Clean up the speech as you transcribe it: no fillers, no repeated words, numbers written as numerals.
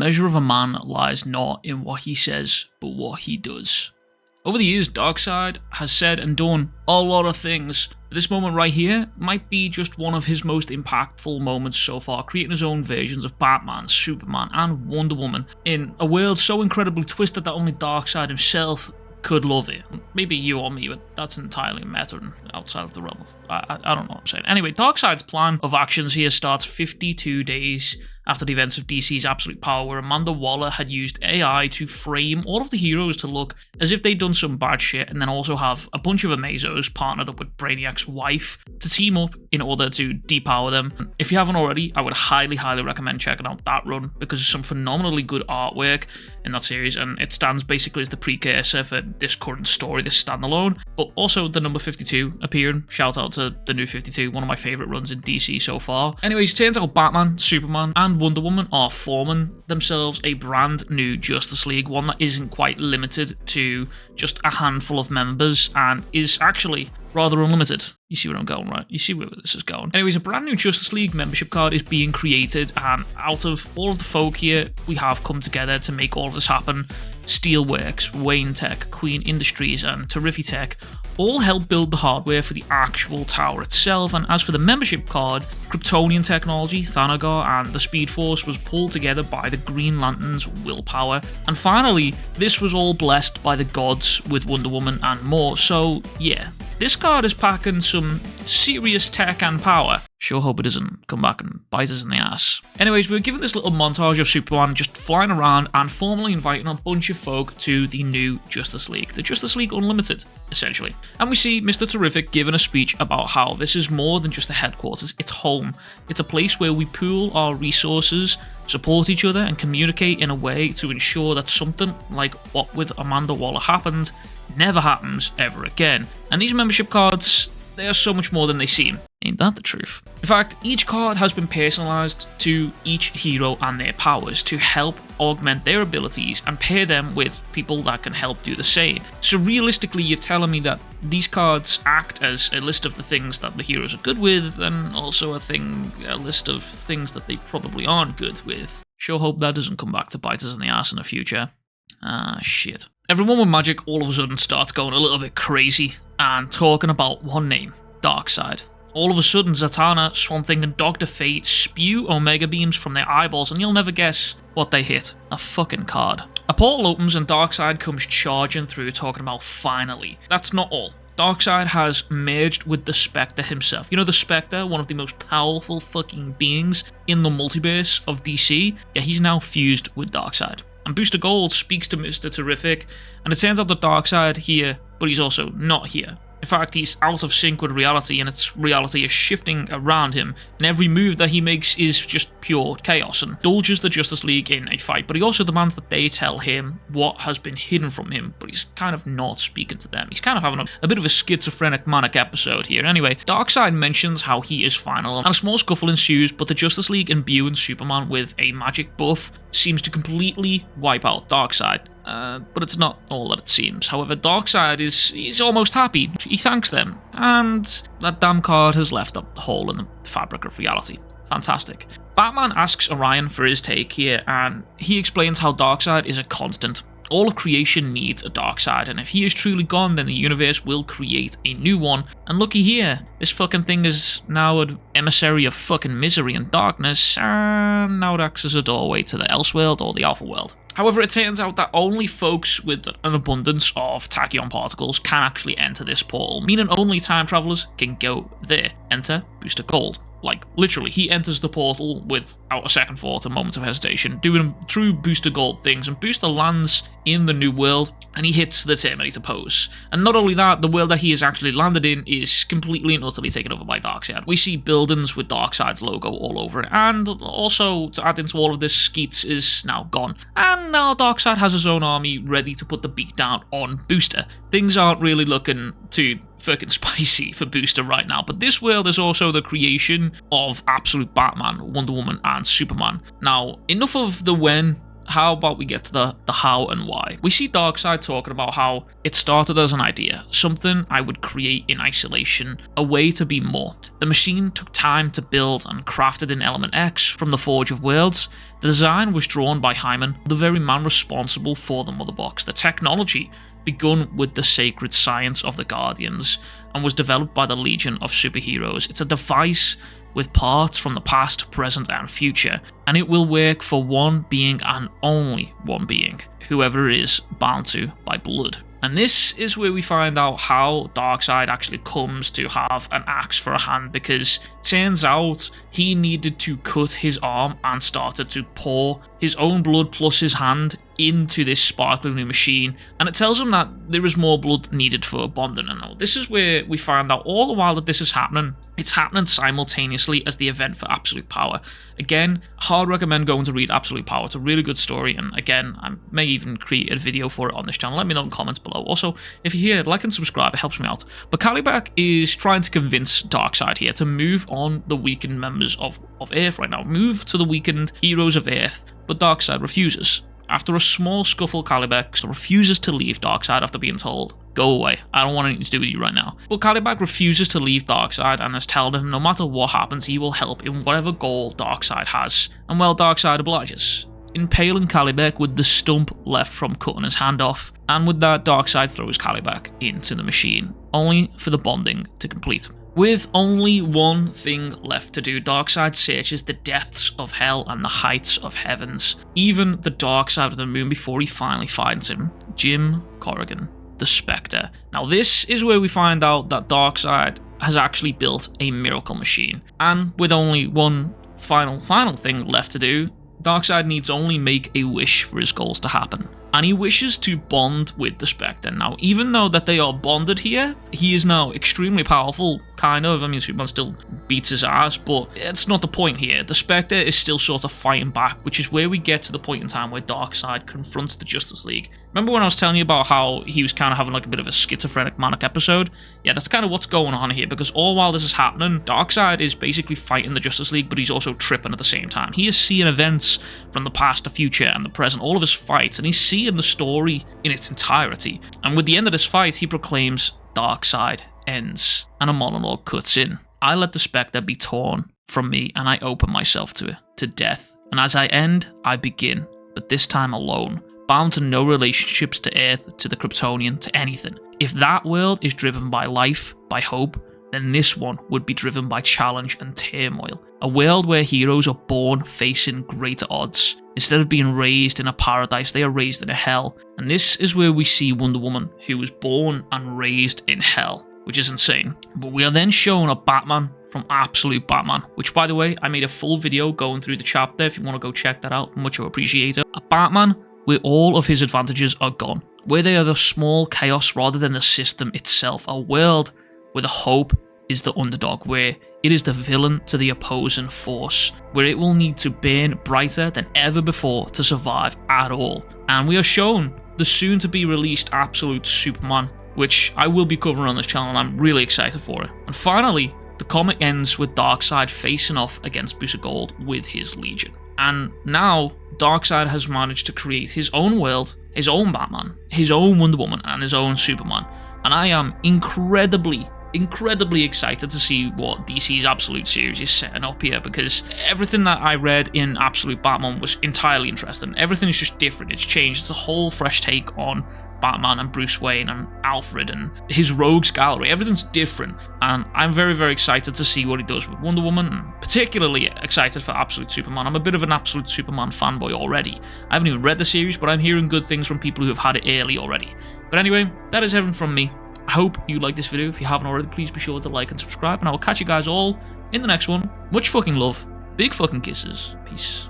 measure of a man lies not in what he says, but what he does. Over the years, Darkseid has said and done a lot of things. This moment right here might be just one of his most impactful moments so far, creating his own versions of Batman, Superman, and Wonder Woman in a world so incredibly twisted that only Darkseid himself could love it. Maybe you or me, but that's entirely a matter outside of the realm of... I don't know what I'm saying. Anyway, Darkseid's plan of actions here starts 52 days after the events of DC's Absolute Power, where Amanda Waller had used AI to frame all of the heroes to look as if they'd done some bad shit, and then also have a bunch of Amazos partnered up with Brainiac's wife to team up in order to depower them. If you haven't already, I would highly recommend checking out that run, because there's some phenomenally good artwork in that series, and it stands basically as the precursor for this current story, this standalone. But also the number 52 appearing. Shout out to the new 52, one of my favourite runs in DC so far. Anyways, turns out Batman, Superman, and Wonder Woman are forming themselves a brand new Justice League, one that isn't quite limited to just a handful of members and is actually rather unlimited. You see where I'm going, right? You see where this is going. Anyways, a brand new Justice League membership card is being created, and out of all of the folk here, we have come together to make all of this happen. Steelworks, Wayne Tech, Queen Industries, and Terrific Tech all help build the hardware for the actual tower itself, and as for the membership card, Kryptonian technology, Thanagar, and the Speed Force was pulled together by the Green Lantern's willpower. And finally, this was all blessed by the gods with Wonder Woman and more, so yeah. This card is packing some serious tech and power. Sure hope it doesn't come back and bite us in the ass. Anyways, we're given this little montage of Superman just flying around and formally inviting a bunch of folk to the new Justice League. The Justice League Unlimited, essentially. And we see Mr. Terrific giving a speech about how this is more than just a headquarters, it's home. It's a place where we pool our resources, support each other, and communicate in a way to ensure that something like what with Amanda Waller happened never happens ever again. And these membership cards, they are so much more than they seem. Ain't that the truth? In fact, each card has been personalized to each hero and their powers to help augment their abilities and pair them with people that can help do the same. So realistically, you're telling me that these cards act as a list of the things that the heroes are good with, and also a list of things that they probably aren't good with. Sure hope that doesn't come back to bite us in the ass in the future. Ah, shit. Everyone with magic all of a sudden starts going a little bit crazy and talking about one name, Darkseid. All of a sudden, Zatanna, Swamp Thing, and Dr. Fate spew Omega Beams from their eyeballs, and you'll never guess what they hit. A fucking card. A portal opens and Darkseid comes charging through, talking about finally. That's not all. Darkseid has merged with the Spectre himself. You know the Spectre, one of the most powerful fucking beings in the multiverse of DC? Yeah, he's now fused with Darkseid. And Booster Gold speaks to Mr. Terrific, and it turns out that Darkseid here, but he's also not here. In fact, he's out of sync with reality, and its reality is shifting around him, and every move that he makes is just pure chaos, and indulges the Justice League in a fight, but he also demands that they tell him what has been hidden from him, but he's kind of not speaking to them. He's kind of having a bit of a schizophrenic manic episode here. Anyway, Darkseid mentions how he is final, and a small scuffle ensues, but the Justice League imbuing Superman with a magic buff seems to completely wipe out Darkseid. But it's not all that it seems. However, Darkseid is almost happy. He thanks them, and that damn card has left a hole in the fabric of reality. Fantastic. Batman asks Orion for his take here, and he explains how Darkseid is a constant. All of creation needs a Darkseid, and if he is truly gone, then the universe will create a new one. And looky here, this fucking thing is now an emissary of fucking misery and darkness, and now it acts as a doorway to the Elseworld or the Alpha World. However, it turns out that only folks with an abundance of tachyon particles can actually enter this portal, meaning only time travelers can go there. Enter Booster Gold. Like, literally, he enters the portal without a second thought, a moment of hesitation, doing true Booster Gold things, and Booster lands in the new world, and he hits the Terminator pose. And not only that, the world that he has actually landed in is completely and utterly taken over by Darkseid. We see buildings with Darkseid's logo all over it, and also, to add into all of this, Skeets is now gone. And now Darkseid has his own army ready to put the beat down on Booster. Things aren't really looking too fucking spicy for Booster right now, but this world is also the creation of Absolute Batman, Wonder Woman, and Superman. Now, enough of the when how about we get to the how and why? We see Darkseid talking about how it started as an idea, something I would create in isolation, a way to be more. The machine took time to build and crafted in Element X from the Forge of Worlds. The design was drawn by Hyman, the very man responsible for the Mother Box. The technology begun with the sacred science of the Guardians and was developed by the Legion of Superheroes. It's a device with parts from the past, present and future, and it will work for one being and only one being, whoever it is bound to by blood. And this is where we find out how Darkseid actually comes to have an axe for a hand, because it turns out he needed to cut his arm and started to pour his own blood plus his hand into this sparkling new machine, and it tells him that there is more blood needed for bonding and all. This is where we find out all the while that this is happening, it's happening simultaneously as the event for Absolute Power. Again, hard recommend going to read Absolute Power. It's a really good story, and again, I may even create a video for it on this channel. Let me know in the comments below. Also, if you're here, like and subscribe, it helps me out. But Kalibak is trying to convince Darkseid here to move on the weakened members of Earth right now. Move to the weakened heroes of Earth, but Darkseid refuses. After a small scuffle, Kalibak refuses to leave Darkseid after being told, "Go away, I don't want anything to do with you right now." But Kalibak refuses to leave Darkseid and has told him no matter what happens, he will help in whatever goal Darkseid has. And well, Darkseid obliges, impaling Kalibak with the stump left from cutting his hand off, and with that, Darkseid throws Kalibak into the machine, only for the bonding to complete. With only one thing left to do, Darkseid searches the depths of hell and the heights of heavens, even the dark side of the moon, before he finally finds him, Jim Corrigan, the Spectre. Now this is where we find out that Darkseid has actually built a miracle machine, and with only one final thing left to do, Darkseid needs only make a wish for his goals to happen. And he wishes to bond with the Spectre. Now, even though that they are bonded here, he is now extremely powerful, kind of. I mean, Superman still beats his ass, but it's not the point here. The Spectre is still sort of fighting back, which is where we get to the point in time where Darkseid confronts the Justice League. Remember when I was telling you about how he was kind of having like a bit of a schizophrenic manic episode? Yeah, that's kind of what's going on here, because all while this is happening, Darkseid is basically fighting the Justice League, but he's also tripping at the same time. He is seeing events from the past, the future, and the present, all of his fights, and he's seeing the story in its entirety. And with the end of this fight, he proclaims, "Darkseid ends," and a monologue cuts in. "I let the Spectre be torn from me, and I open myself to it, to death. And as I end, I begin, but this time alone, bound to no relationships to Earth, to the Kryptonian, to anything. If that world is driven by life, by hope, then this one would be driven by challenge and turmoil. A world where heroes are born facing greater odds. Instead of being raised in a paradise, they are raised in a hell." And this is where we see Wonder Woman, who was born and raised in hell, which is insane. But we are then shown a Batman from Absolute Batman, which, by the way, I made a full video going through the chapter. If you want to go check that out, much appreciated. A Batman where all of his advantages are gone, where they are the small chaos rather than the system itself. A world where the hope is the underdog, where it is the villain to the opposing force, where it will need to burn brighter than ever before to survive at all. And we are shown the soon to be released Absolute Superman, which I will be covering on this channel, and I'm really excited for it. And finally, the comic ends with Darkseid facing off against Booster Gold with his Legion. And now Darkseid has managed to create his own world, his own Batman, his own Wonder Woman, and his own Superman. And I am incredibly excited to see what DC's Absolute series is setting up here, because everything that I read in Absolute Batman was entirely interesting. Everything is just different, it's changed, it's a whole fresh take on Batman and Bruce Wayne and Alfred and his rogues gallery. Everything's different, and I'm very excited to see what he does with Wonder Woman, and particularly excited for Absolute Superman. I'm a bit of an Absolute Superman fanboy already. I haven't even read the series, but I'm hearing good things from people who have had it early already. But anyway, that is everything from me. I hope you like this video. If you haven't already, please be sure to like and subscribe, and I will catch you guys all in the next one. Much fucking love. Big fucking kisses. Peace.